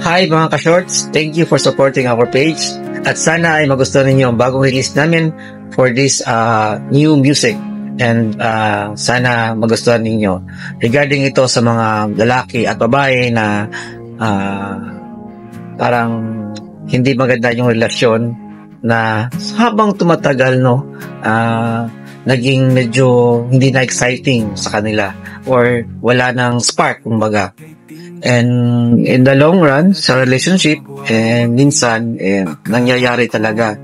Hi mga ka-shorts, thank you for supporting our page at sana ay magustuhan ninyo ang bagong release namin for this new music and sana magustuhan ninyo regarding ito sa mga lalaki at babae na parang hindi maganda yung relasyon na habang tumatagal naging medyo hindi na exciting sa kanila or wala nang spark kumbaga. And in the long run sa relationship minsan nangyayari talaga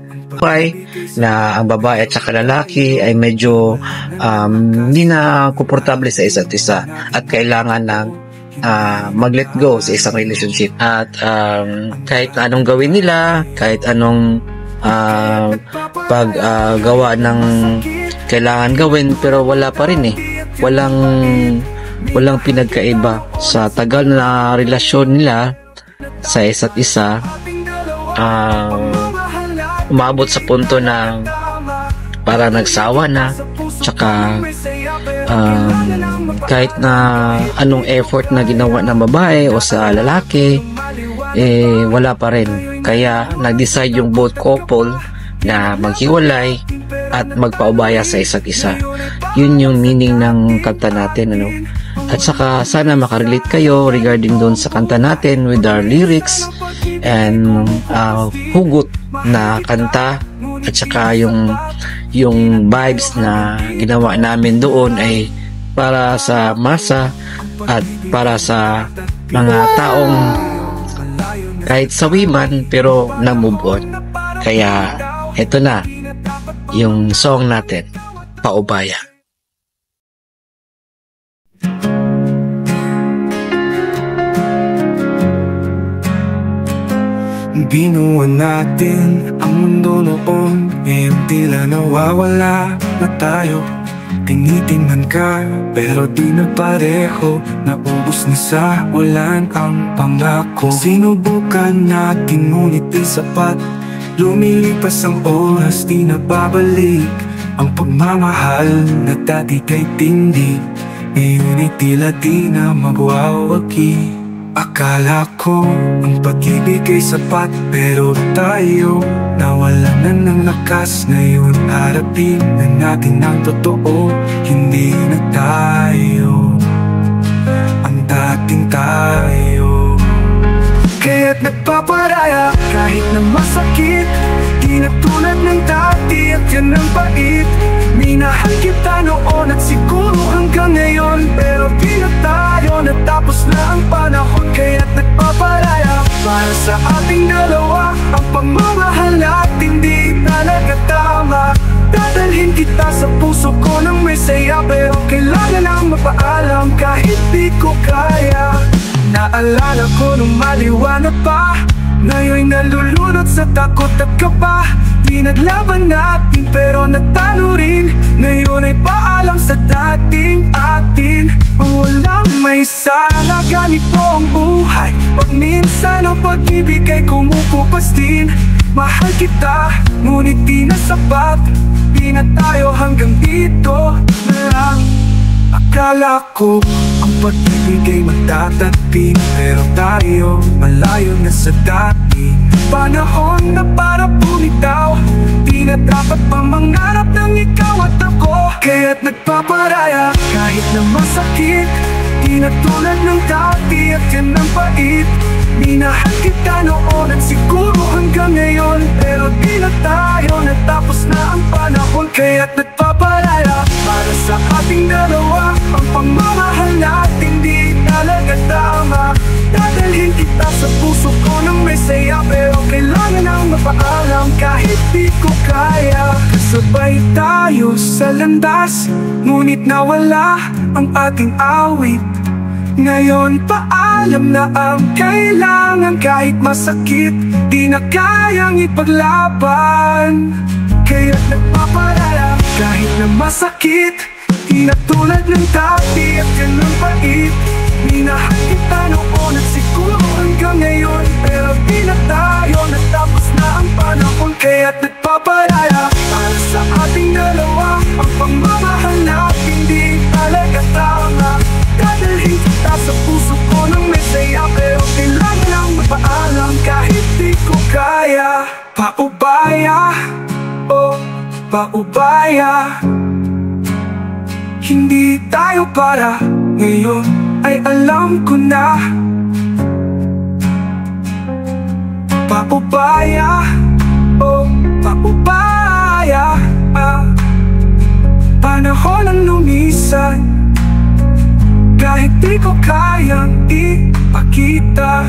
na ang babae at saka lalaki ay medyo hindi na komportable sa isa't isa at kailangan ng mag-let go sa isang relationship at kahit anong gawin nila, kahit anong paggawa ng kailangan gawin pero wala pa rin walang pinagkaiba sa tagal na relasyon nila sa isa't isa. Umabot sa punto na para nagsawa na, tsaka kahit na anong effort na ginawa ng babae o sa lalaki wala pa rin, kaya nag-decide yung both couple na maghiwalay at magpaubaya sa isa't isa. Yun yung meaning ng kanta natin, At saka sana makarelate kayo regarding doon sa kanta natin with our lyrics and hugot na kanta at saka yung vibes na ginawa namin doon ay para sa masa at para sa mga taong kahit sawiman pero na-move on. Kaya eto na yung song natin, Paubaya. Binuwan natin ang mundo noon, ngayon tila nawawala na tayo. Tinitingnan ka, pero di na pareho. Naubos na sa ulan ang pangako. Sinubukan natin ngunit di sapat. Lumilipas ang oras, di na babalik ang pagmamahal na dati kay tindi. Ngayon ay tila di na magwawagi. Akala ko ang pag-ibig ay sapat, pero tayo nawalan na ng lakas. Ngayon harapin na natin ang totoo, hindi na tayo ang dating tayo. Kaya't nagpaparaya kahit na masakit, di na tulad ng dati at yan ang pait. Minahal kita noon at siguro hanggang ngayon, pero di na tayo, natapos na ang panahon. Kaya't nagpaparaya para sa ating dalawa, ang pagmamahal natin di talaga tama. Dadalhin kita sa puso ko ng may saya, pero kailangan ang mapaalam kahit di ko kaya. Naalala ko nung maliwanag pa, ngayon'y nalulunod sa takot at kaba. Di naglaban natin pero natalo rin, ngayon ay paalam sa dating atin. Walang may sala, ganito ang buhay. Pag minsan ang pag-ibig ay kumukupas din. Mahal kita, ngunit di na sapat. Di na tayo, hanggang dito na lang. Akala ko ang pag-ibig ay magtatagpin, pero tayo malayo na sa dati. Panahon na para bumitaw, di na dapat pa mangarap ng ikaw at ako. Kaya't nagpaparaya kahit na masakit, di na tulad ng dati at yan ang pait. Minahal kita noon at siguro hanggang ngayon, pero di na tayo, natapos na ang panahon. Kaya't nagpaparaya para sa ating dalawa, ang pagmamahal natin di talaga tama. Dadalhin kita sa puso ko ng may saya, pero kailangan ang mapaalam kahit di ko kaya. Kasabay tayo sa landas, ngunit nawala ang ating awit. Ngayon paalam na ang kailangan, kahit masakit di na kayang ipaglaban. Kaya't nagpaparaya kahit na masakit, di na tulad ng dati at yan ang pait. Minahal kita noon at siguro hanggang ngayon, pero di na tayo, natapos na ang panahon. Kaya't nagpaparaya para sa ating dalawa, ang pagmamahal natin di talaga tama. Dadalhin kita sa puso ko ng may saya, pero kailangan ang mapaalam Paubaya, oh paubaya. Hindi tayo para ngayon, ay alam ko na. Paubaya, oh paubaya. Panahon ang lumisan, kahit di ko kayang ipakita.